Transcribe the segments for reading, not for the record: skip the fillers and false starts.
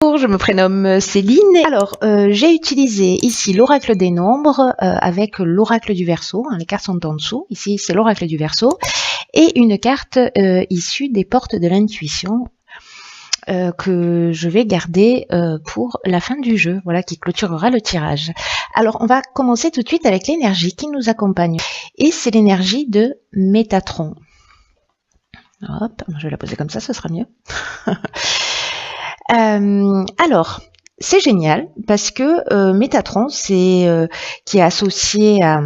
Bonjour, je me prénomme Céline. Alors, j'ai utilisé ici l'oracle des nombres avec l'oracle du Verseau. Les cartes sont en dessous. Ici, c'est l'oracle du Verseau. Et une carte issue des portes de l'intuition que je vais garder pour la fin du jeu, voilà, qui clôturera le tirage. Alors, on va commencer tout de suite avec l'énergie qui nous accompagne. Et c'est l'énergie de Métatron. Hop, je vais la poser comme ça, ce sera mieux. Alors, c'est génial parce que Métatron, c'est qui est associé à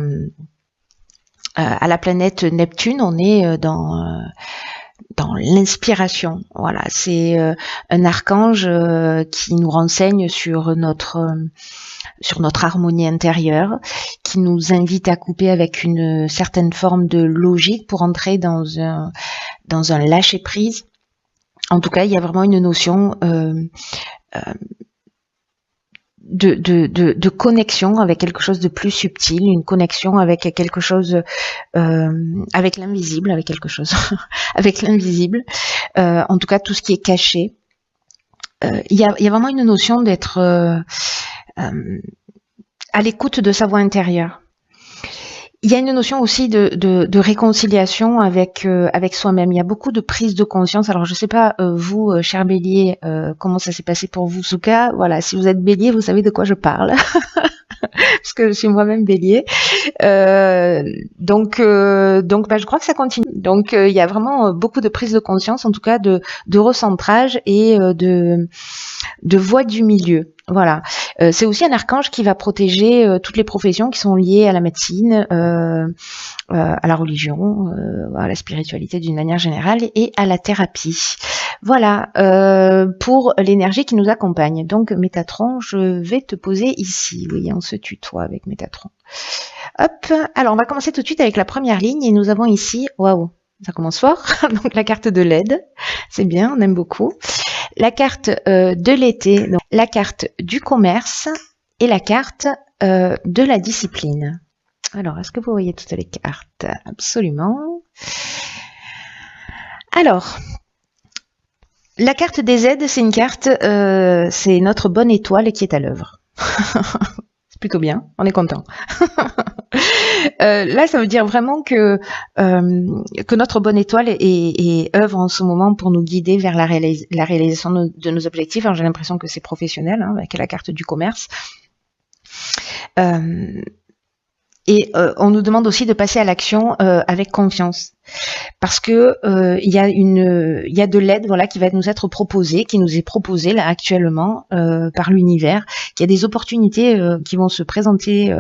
la planète Neptune. On est dans l'inspiration. Voilà, c'est un archange qui nous renseigne sur notre harmonie intérieure, qui nous invite à couper avec une certaine forme de logique pour entrer dans un lâcher prise. En tout cas, il y a vraiment une notion de connexion avec quelque chose de plus subtil, une connexion avec quelque chose, avec l'invisible, avec quelque chose, avec l'invisible. En tout cas, tout ce qui est caché. Il y a vraiment une notion d'être à l'écoute de sa voix intérieure. Il y a une notion aussi de réconciliation avec soi-même. Il y a beaucoup de prise de conscience. Alors, je sais pas, vous, cher Bélier, comment ça s'est passé pour vous. En tout cas, voilà, si vous êtes Bélier, vous savez de quoi je parle. Parce que je suis moi-même Bélier. Donc, je crois que ça continue. Donc, il y a vraiment beaucoup de prise de conscience, en tout cas de recentrage et de voie du milieu. Voilà. C'est aussi un archange qui va protéger toutes les professions qui sont liées à la médecine, à la religion, à la spiritualité d'une manière générale et à la thérapie. Voilà, pour l'énergie qui nous accompagne. Donc Métatron, je vais te poser ici. Oui, on se tutoie avec Métatron. Hop, alors on va commencer tout de suite avec la première ligne et nous avons ici, waouh, ça commence fort, donc la carte de l'aide, c'est bien, on aime beaucoup. La carte de l'été, donc la carte du commerce et la carte de la discipline. Alors, est-ce que vous voyez toutes les cartes? Absolument. Alors, la carte des aides, c'est une carte, c'est notre bonne étoile qui est à l'œuvre. C'est plutôt bien, on est content. Là, ça veut dire vraiment que notre bonne étoile est œuvre en ce moment pour nous guider vers la réalisation de nos objectifs. Alors, j'ai l'impression que c'est professionnel, avec la carte du commerce. Et on nous demande aussi de passer à l'action avec confiance, parce que il y a de l'aide, voilà, qui va nous être proposée, qui nous est proposée là actuellement par l'univers, qu'il y a des opportunités qui vont se présenter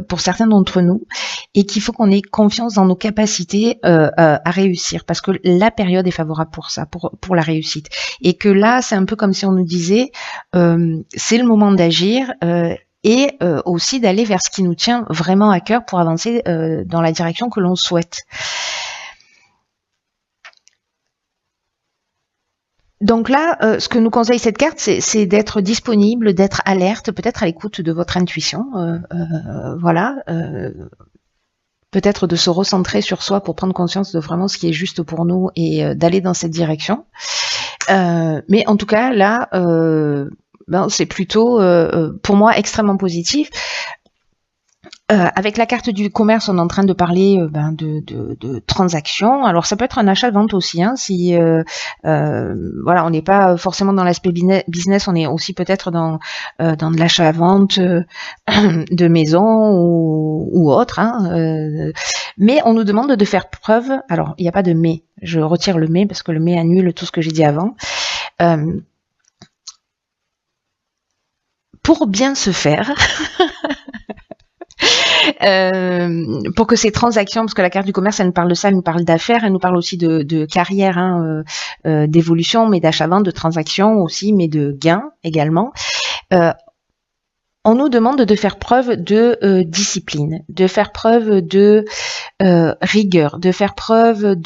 pour certains d'entre nous, et qu'il faut qu'on ait confiance dans nos capacités à réussir, parce que la période est favorable pour ça, pour la réussite, et que là c'est un peu comme si on nous disait c'est le moment d'agir. Et aussi d'aller vers ce qui nous tient vraiment à cœur pour avancer dans la direction que l'on souhaite. Donc là, ce que nous conseille cette carte, c'est d'être disponible, d'être alerte, peut-être à l'écoute de votre intuition, voilà. Peut-être de se recentrer sur soi pour prendre conscience de vraiment ce qui est juste pour nous et d'aller dans cette direction. Mais en tout cas, là... c'est plutôt, pour moi, extrêmement positif. Avec la carte du commerce, on est en train de parler de transactions. Alors, ça peut être un achat-vente aussi. Si voilà, on n'est pas forcément dans l'aspect business, on est aussi peut-être dans de l'achat-vente de maison ou autre. Mais on nous demande de faire preuve. Alors, il n'y a pas de mais. Je retire le mais parce que le mais annule tout ce que j'ai dit avant. Pour bien se faire, pour que ces transactions, parce que la carte du commerce, elle nous parle de ça, elle nous parle d'affaires, elle nous parle aussi de carrière, d'évolution, mais d'achat-vente, de transactions aussi, mais de gains également. On nous demande de faire preuve de discipline, de faire preuve de rigueur, de faire preuve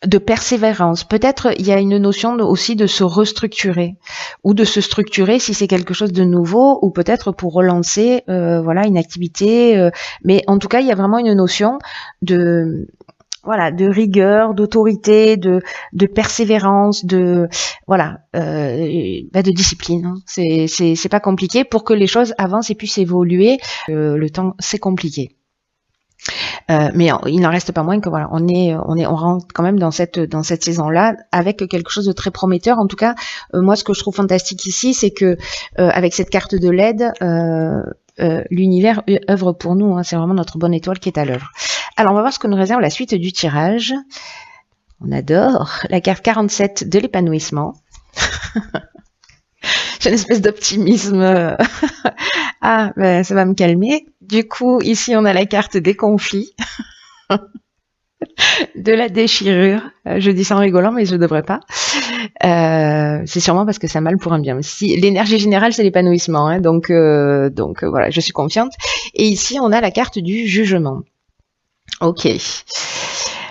de persévérance. Peut-être il y a une notion aussi de se restructurer ou de se structurer si c'est quelque chose de nouveau, ou peut-être pour relancer voilà, une activité. Mais en tout cas, il y a vraiment une notion de voilà, de rigueur, d'autorité, de persévérance, de voilà, de discipline. Hein. C'est pas compliqué pour que les choses avancent et puissent évoluer. Le temps, c'est compliqué. Mais il n'en reste pas moins que voilà, on rentre quand même dans cette saison-là avec quelque chose de très prometteur. En tout cas, moi, ce que je trouve fantastique ici, c'est que avec cette carte de LED, l'univers œuvre pour nous. Hein, c'est vraiment notre bonne étoile qui est à l'œuvre. Alors, on va voir ce que nous réserve la suite du tirage. On adore la carte 47 de l'épanouissement. J'ai une espèce d'optimisme. Ah, ben, ça va me calmer. Du coup, ici, on a la carte des conflits, de la déchirure. Je dis ça en rigolant, mais je ne devrais pas. C'est sûrement parce que ça mal pour un bien. Si, l'énergie générale, c'est l'épanouissement. Hein, donc voilà, je suis confiante. Et ici, on a la carte du jugement. Ok.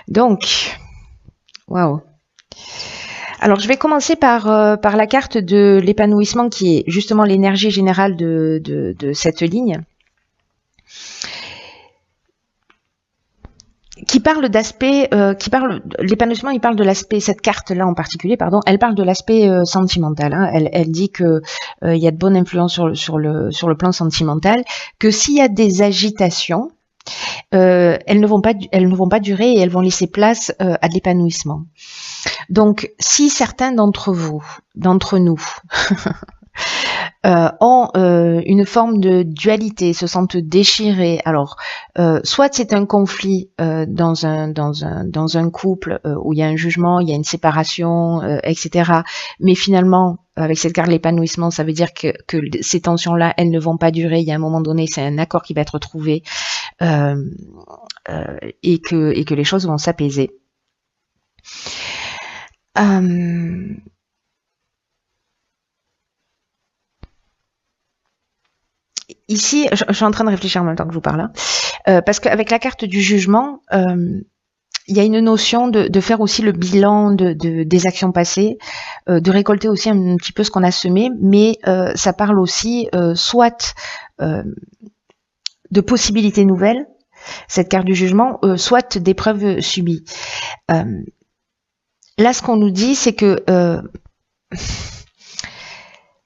Donc, waouh. Alors, je vais commencer par la carte de l'épanouissement qui est justement l'énergie générale de cette ligne. Qui parle d'aspect, l'épanouissement, il parle de l'aspect, cette carte-là en particulier, pardon, elle parle de l'aspect sentimental. Hein. Elle dit que il y a de bonnes influences sur le plan sentimental, que s'il y a des agitations, elles ne vont pas durer et elles vont laisser place à de l'épanouissement. Donc, si certains d'entre nous, ont une forme de dualité, se sentent déchirés. Alors, soit c'est un conflit dans un couple où il y a un jugement, il y a une séparation, etc. Mais finalement, avec cette carte de l'épanouissement, ça veut dire que ces tensions-là, elles ne vont pas durer. Il y a un moment donné, c'est un accord qui va être trouvé et que les choses vont s'apaiser. Ici, je suis en train de réfléchir en même temps que je vous parle, hein, parce qu'avec la carte du jugement, il y a une notion de faire aussi le bilan des actions passées, de récolter aussi un petit peu ce qu'on a semé, mais ça parle aussi soit de possibilités nouvelles, cette carte du jugement, soit d'épreuves subies. Là, ce qu'on nous dit, c'est que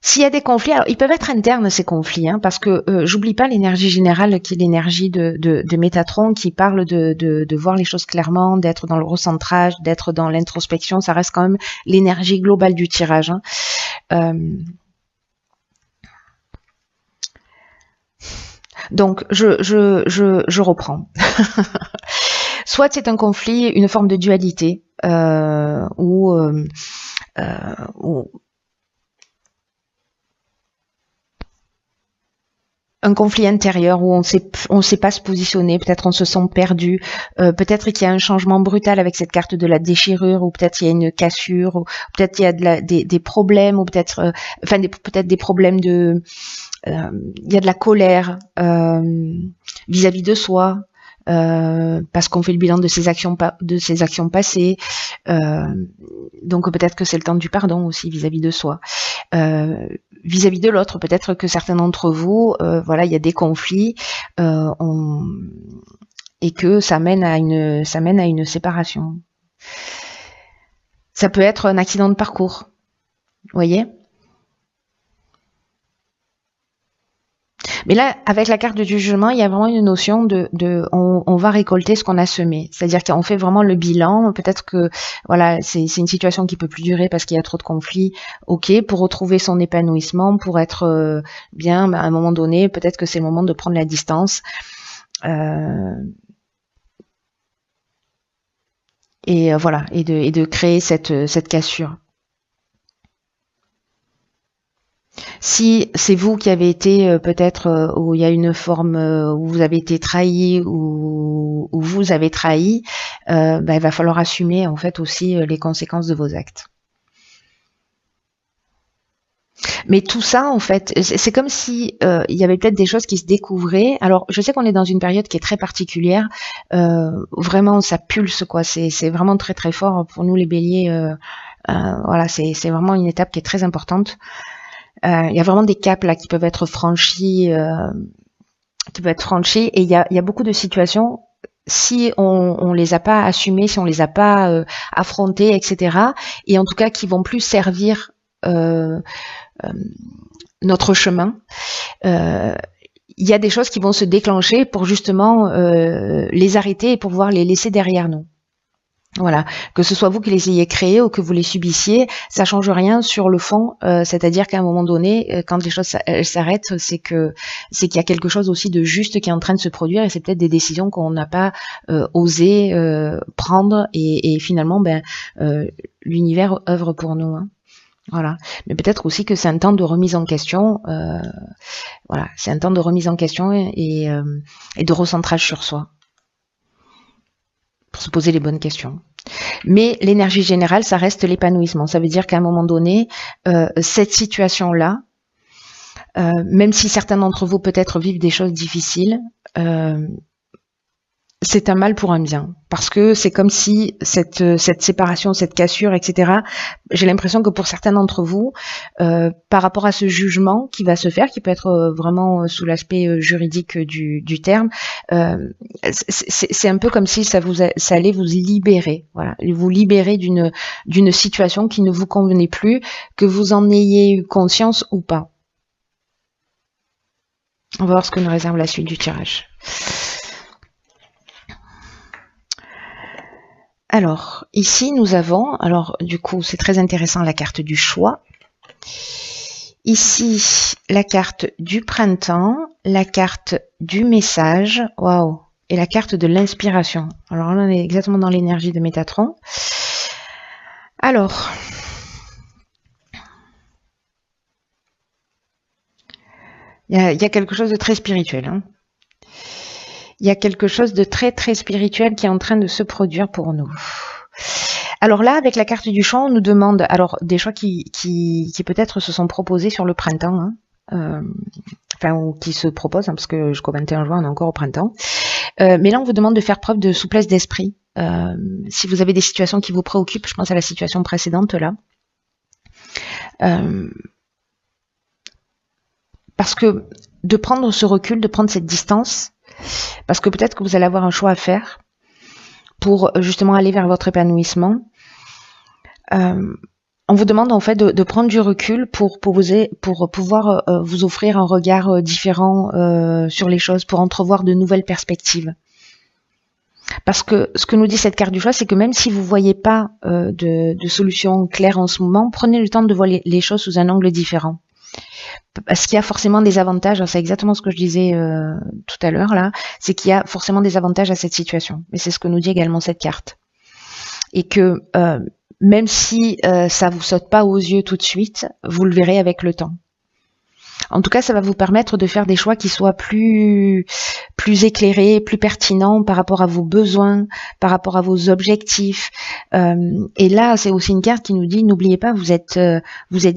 s'il y a des conflits, alors ils peuvent être internes ces conflits, hein, parce que j'oublie pas l'énergie générale qui est l'énergie de Métatron, qui parle de voir les choses clairement, d'être dans le recentrage, d'être dans l'introspection. Ça reste quand même l'énergie globale du tirage. Hein. Donc je reprends. Soit c'est un conflit, une forme de dualité, ou un conflit intérieur où on sait pas se positionner, peut-être on se sent perdu, peut-être qu'il y a un changement brutal avec cette carte de la déchirure, ou peut-être il y a une cassure, ou peut-être il y a des problèmes, ou peut-être peut-être des problèmes de il y a de la colère vis-à-vis de soi. Parce qu'on fait le bilan de ses actions passées, donc peut-être que c'est le temps du pardon aussi vis-à-vis de soi, vis-à-vis de l'autre. Peut-être que certains d'entre vous, voilà, il y a des conflits et que ça mène à une séparation. Ça peut être un accident de parcours, vous voyez. Mais là, avec la carte du jugement, il y a vraiment une notion on va récolter ce qu'on a semé. C'est-à-dire qu'on fait vraiment le bilan. Peut-être que voilà, c'est une situation qui peut plus durer parce qu'il y a trop de conflits. Ok, pour retrouver son épanouissement, pour être bien, à un moment donné, peut-être que c'est le moment de prendre la distance. Et voilà, et de créer cette cassure. Si c'est vous qui avez été peut-être où il y a une forme où vous avez été trahi ou vous avez trahi, il va falloir assumer en fait aussi les conséquences de vos actes. Mais tout ça, en fait, c'est comme si il y avait peut-être des choses qui se découvraient. Alors, je sais qu'on est dans une période qui est très particulière. Vraiment, ça pulse, quoi. C'est vraiment très très fort pour nous les Béliers. Voilà, c'est vraiment une étape qui est très importante. Il y a vraiment des caps là qui peuvent être franchis, et il y a beaucoup de situations si on les a pas assumés, si on les a pas affrontés, etc. Et en tout cas qui vont plus servir notre chemin. Il y a des choses qui vont se déclencher pour justement les arrêter et pour pouvoir les laisser derrière nous. Voilà, que ce soit vous qui les ayez créés ou que vous les subissiez, ça change rien sur le fond. C'est-à-dire qu'à un moment donné, quand les choses s'arrêtent, c'est qu'il y a quelque chose aussi de juste qui est en train de se produire et c'est peut-être des décisions qu'on n'a pas osé prendre et finalement, l'univers œuvre pour nous. Hein. Voilà, mais peut-être aussi que c'est un temps de remise en question. Voilà, c'est un temps de remise en question et de recentrage sur soi. Pour se poser les bonnes questions. Mais l'énergie générale, ça reste l'épanouissement. Ça veut dire qu'à un moment donné, cette situation-là, même si certains d'entre vous peut-être vivent des choses difficiles, c'est un mal pour un bien. Parce que c'est comme si cette séparation, cette cassure, etc., j'ai l'impression que pour certains d'entre vous, par rapport à ce jugement qui va se faire, qui peut être vraiment sous l'aspect juridique du terme, c'est un peu comme si ça allait vous libérer. Voilà, vous libérer d'une situation qui ne vous convenait plus, que vous en ayez eu conscience ou pas. On va voir ce que nous réserve la suite du tirage. Alors, ici, nous avons, alors du coup, c'est très intéressant, la carte du choix. Ici, la carte du printemps, la carte du message, waouh, et la carte de l'inspiration. Alors là, on est exactement dans l'énergie de Métatron. Alors, il y a quelque chose de très spirituel, hein. Il y a quelque chose de très très spirituel qui est en train de se produire pour nous. Alors là, avec la carte du choix, on nous demande, alors des choix qui peut-être se sont proposés sur le printemps, hein, ou qui se proposent, hein, parce que jusqu'au 21 juin, on est encore au printemps. Mais là, on vous demande de faire preuve de souplesse d'esprit. Si vous avez des situations qui vous préoccupent, je pense à la situation précédente là. Parce que de prendre ce recul, de prendre cette distance, parce que peut-être que vous allez avoir un choix à faire pour justement aller vers votre épanouissement. On vous demande en fait de prendre du recul pour pouvoir vous offrir un regard différent sur les choses, pour entrevoir de nouvelles perspectives. Parce que ce que nous dit cette carte du choix, c'est que même si vous ne voyez pas de solution claire en ce moment, prenez le temps de voir les choses sous un angle différent. Parce qu'il y a forcément des avantages, c'est exactement ce que je disais tout à l'heure là, c'est qu'il y a forcément des avantages à cette situation. Et c'est ce que nous dit également cette carte. Et que même si ça vous saute pas aux yeux tout de suite, vous le verrez avec le temps. En tout cas, ça va vous permettre de faire des choix qui soient plus éclairés, plus pertinents par rapport à vos besoins, par rapport à vos objectifs. Et là, c'est aussi une carte qui nous dit, n'oubliez pas, vous êtes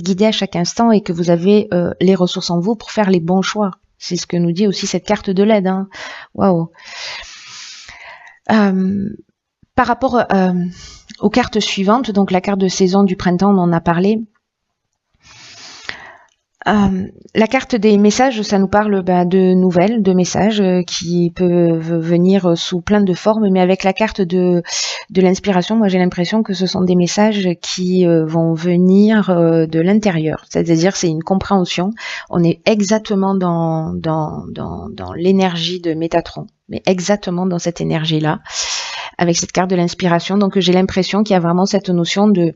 guidé à chaque instant et que vous avez les ressources en vous pour faire les bons choix. C'est ce que nous dit aussi cette carte de l'aide. Hein. Waouh. Par rapport aux cartes suivantes, donc la carte de saison du printemps, on en a parlé. La carte des messages, ça nous parle de nouvelles, de messages qui peuvent venir sous plein de formes, mais avec la carte de l'inspiration, moi j'ai l'impression que ce sont des messages qui vont venir de l'intérieur, c'est-à-dire c'est une compréhension. On est exactement dans l'énergie de Métatron, mais exactement dans cette énergie-là, avec cette carte de l'inspiration. Donc j'ai l'impression qu'il y a vraiment cette notion de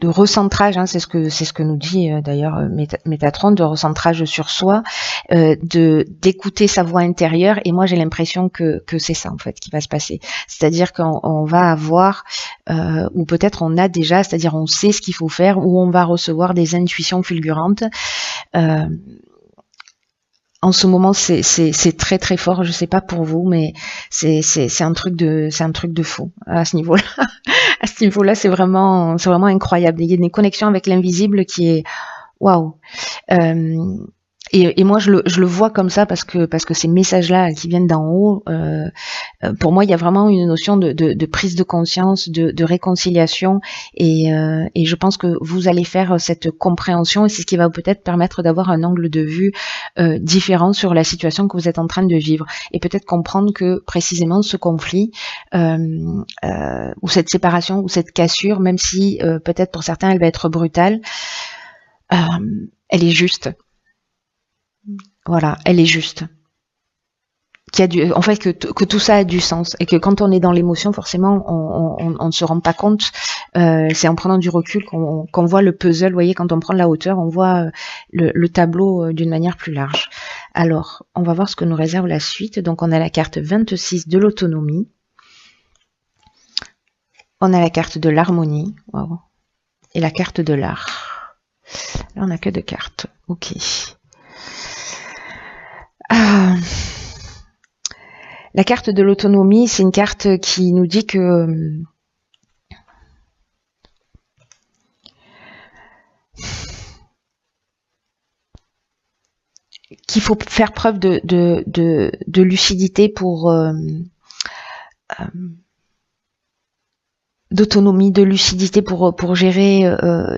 recentrage, hein, c'est ce que nous dit d'ailleurs Métatron, de recentrage sur soi, d'écouter sa voix intérieure. Et moi j'ai l'impression que c'est ça en fait qui va se passer, c'est-à-dire qu'on va avoir ou peut-être on a déjà, c'est-à-dire on sait ce qu'il faut faire, ou on va recevoir des intuitions fulgurantes. En ce moment, c'est très très fort. Je sais pas pour vous, mais c'est un truc de fou à ce niveau-là. À ce niveau-là, c'est vraiment incroyable. Il y a une connexion avec l'invisible qui est waouh. Et moi, je le vois comme ça parce que ces messages-là qui viennent d'en haut, pour moi, il y a vraiment une notion de prise de conscience, de réconciliation, et je pense que vous allez faire cette compréhension, et c'est ce qui va peut-être permettre d'avoir un angle de vue différent sur la situation que vous êtes en train de vivre, et peut-être comprendre que précisément ce conflit ou cette séparation ou cette cassure, même si peut-être pour certains elle va être brutale, elle est juste. Voilà, elle est juste. En fait, que tout ça a du sens, et que quand on est dans l'émotion, forcément, on ne se rend pas compte. C'est en prenant du recul qu'on voit le puzzle. Vous voyez, quand on prend de la hauteur, on voit le tableau d'une manière plus large. Alors, on va voir ce que nous réserve la suite. Donc, on a la carte 26 de l'autonomie. On a la carte de l'harmonie. Wow. Et la carte de l'art. Là, on n'a que 2 cartes. Ok. La carte de l'autonomie, c'est une carte qui nous dit que qu'il faut faire preuve de lucidité d'autonomie, de lucidité pour gérer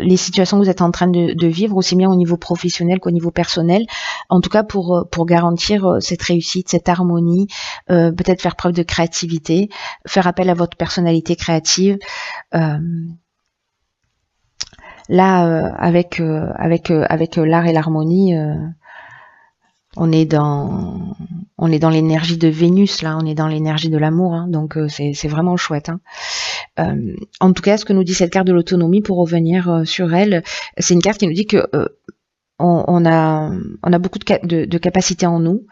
les situations que vous êtes en train de vivre, aussi bien au niveau professionnel qu'au niveau personnel. En tout cas, pour garantir cette réussite, cette harmonie, peut-être faire preuve de créativité, faire appel à votre personnalité créative. Là, avec l'art et l'harmonie, on est dans l'énergie de Vénus, là, on est dans l'énergie de l'amour, hein, donc c'est vraiment chouette. Hein. En tout cas, ce que nous dit cette carte de l'autonomie, pour revenir sur elle, c'est une carte qui nous dit que on a beaucoup de capacités en nous,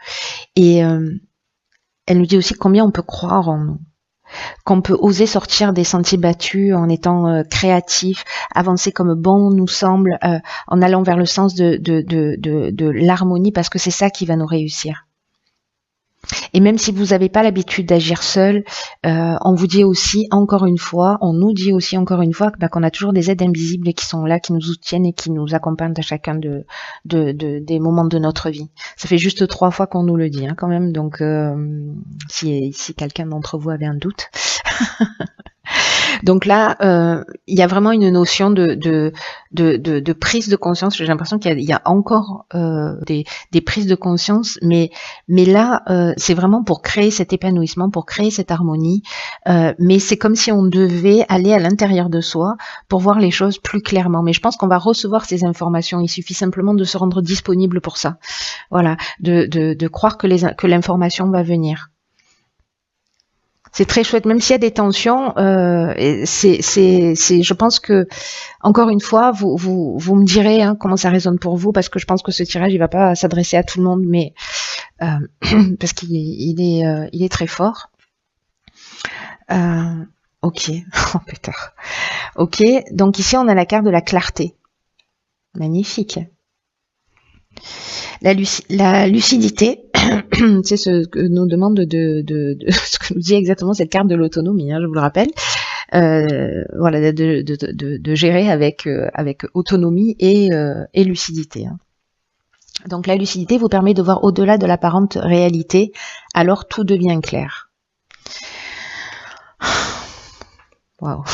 et elle nous dit aussi combien on peut croire en nous, qu'on peut oser sortir des sentiers battus en étant créatif, avancer comme bon nous semble, en allant vers le sens de l'harmonie, parce que c'est ça qui va nous réussir. Et même si vous n'avez pas l'habitude d'agir seul, on vous dit aussi encore une fois, on nous dit aussi encore une fois qu'on a toujours des aides invisibles qui sont là, qui nous soutiennent et qui nous accompagnent à chacun des moments de notre vie. Ça fait juste 3 fois qu'on nous le dit, hein, quand même. Donc, si quelqu'un d'entre vous avait un doute. Donc là, il y a vraiment une notion de prise de conscience. J'ai l'impression qu'il y a encore des prises de conscience, mais là, c'est vraiment pour créer cet épanouissement, pour créer cette harmonie. Mais c'est comme si on devait aller à l'intérieur de soi pour voir les choses plus clairement. Mais je pense qu'on va recevoir ces informations. Il suffit simplement de se rendre disponible pour ça. Voilà, de croire que l'information va venir. C'est très chouette, même s'il y a des tensions. Je pense que, encore une fois, vous me direz hein, comment ça résonne pour vous, parce que je pense que ce tirage il va pas s'adresser à tout le monde, mais parce qu'il est très fort. Ok, oh putain. Ok, donc ici on a la carte de la clarté. Magnifique. La lucidité, c'est ce que nous demande ce que nous dit exactement cette carte de l'autonomie, hein, je vous le rappelle. Voilà, de gérer avec autonomie et lucidité. Hein. Donc la lucidité vous permet de voir au-delà de l'apparente réalité, alors tout devient clair. Waouh.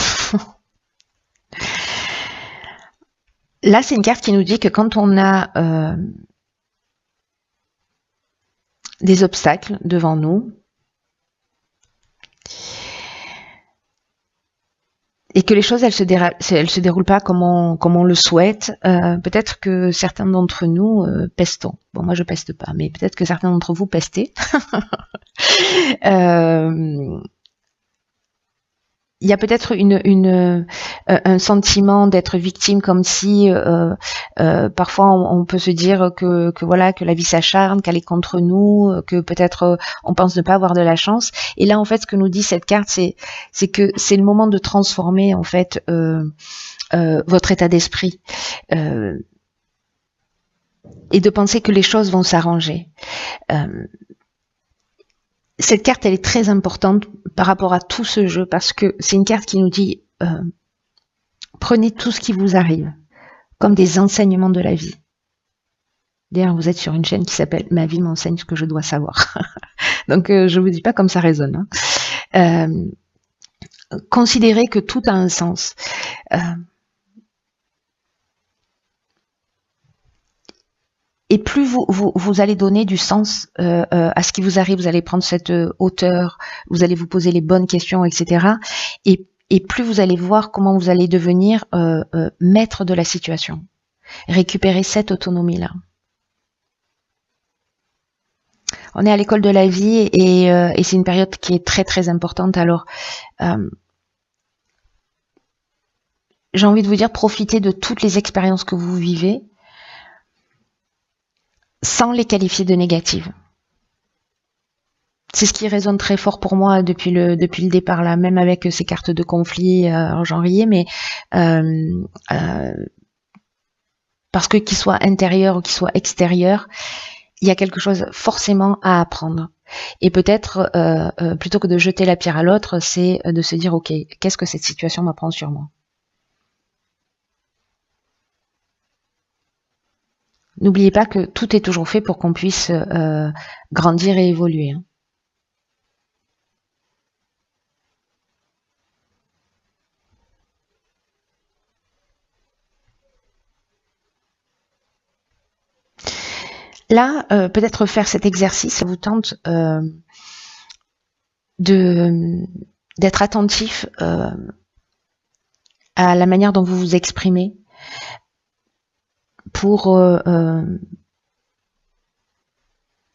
Là, c'est une carte qui nous dit que quand on a des obstacles devant nous et que les choses elles se déroulent pas comme on le souhaite, peut-être que certains d'entre nous pestons. Bon, moi je peste pas, mais peut-être que certains d'entre vous pestez. Il y a peut-être un sentiment d'être victime, comme si parfois on peut se dire que voilà, que la vie s'acharne, qu'elle est contre nous, que peut-être on pense ne pas avoir de la chance. Et là en fait ce que nous dit cette carte, c'est que c'est le moment de transformer en fait votre état d'esprit et de penser que les choses vont s'arranger. Cette carte, elle est très importante par rapport à tout ce jeu, parce que c'est une carte qui nous dit prenez tout ce qui vous arrive comme des enseignements de la vie. D'ailleurs, vous êtes sur une chaîne qui s'appelle « Ma vie m'enseigne ce que je dois savoir ». Donc, je vous dis pas comme ça résonne. Hein. Considérez que tout a un sens. Et plus vous allez donner du sens à ce qui vous arrive, vous allez prendre cette hauteur, vous allez vous poser les bonnes questions, etc. Et plus vous allez voir comment vous allez devenir maître de la situation. Récupérer cette autonomie-là. On est à l'école de la vie et c'est une période qui est très très importante. Alors, j'ai envie de vous dire, profitez de toutes les expériences que vous vivez sans les qualifier de négatives. C'est ce qui résonne très fort pour moi depuis le départ là, même avec ces cartes de conflit en janvier, mais parce que qu'il soit intérieur ou qu'il soit extérieur, il y a quelque chose forcément à apprendre. Et peut-être, plutôt que de jeter la pierre à l'autre, c'est de se dire, ok, qu'est-ce que cette situation m'apprend sur moi? N'oubliez pas que tout est toujours fait pour qu'on puisse grandir et évoluer. Hein. Là, peut-être faire cet exercice, ça vous tente d'être attentif à la manière dont vous vous exprimez pour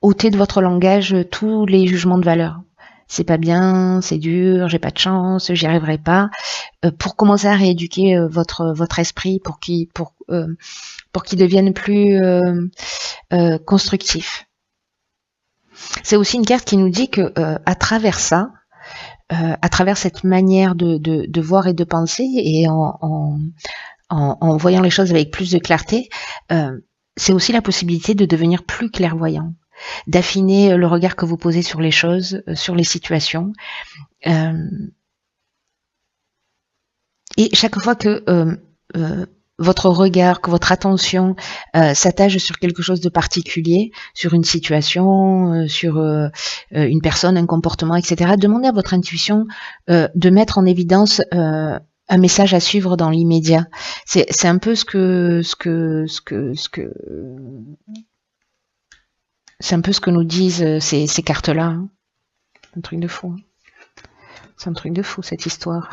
ôter de votre langage tous les jugements de valeur. C'est pas bien, c'est dur, j'ai pas de chance, j'y arriverai pas. Pour commencer à rééduquer votre esprit pour qu'il devienne plus constructif. C'est aussi une carte qui nous dit que à travers ça, à travers cette manière de voir et de penser, et en voyant les choses avec plus de clarté, c'est aussi la possibilité de devenir plus clairvoyant, d'affiner le regard que vous posez sur les choses, sur les situations. Et chaque fois que votre regard, que votre attention s'attache sur quelque chose de particulier, sur une situation, sur une personne, un comportement, etc., demandez à votre intuition de mettre en évidence un message à suivre dans l'immédiat. C'est un peu c'est un peu ce que nous disent ces cartes-là. Hein. Un truc de fou. Hein. C'est un truc de fou, cette histoire.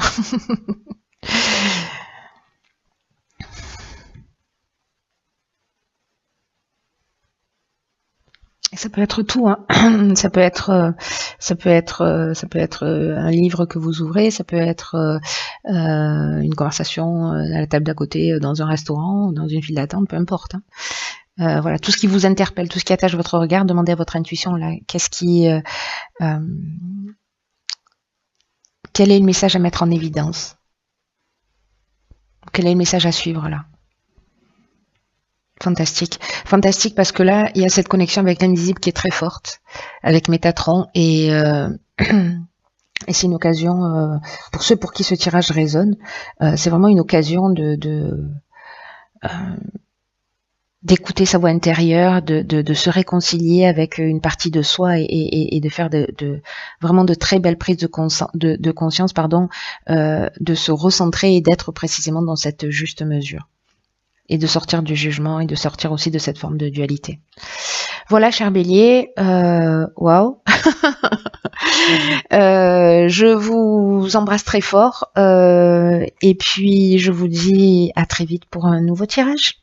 Ça peut être tout, hein. Ça peut être un livre que vous ouvrez, ça peut être une conversation à la table d'à côté dans un restaurant, dans une file d'attente, peu importe. Hein. Voilà, tout ce qui vous interpelle, tout ce qui attache votre regard, demandez à votre intuition là, quel est le message à mettre en évidence? Quel est le message à suivre là? Fantastique. Fantastique parce que là, il y a cette connexion avec l'invisible qui est très forte, avec Métatron, et c'est une occasion, pour ceux pour qui ce tirage résonne, c'est vraiment une occasion d'écouter sa voix intérieure, de se réconcilier avec une partie de soi et de faire vraiment de très belles prises de conscience, de se recentrer et d'être précisément dans cette juste mesure. Et de sortir du jugement et de sortir aussi de cette forme de dualité. Voilà, cher Bélier, waouh. Je vous embrasse très fort et puis je vous dis à très vite pour un nouveau tirage.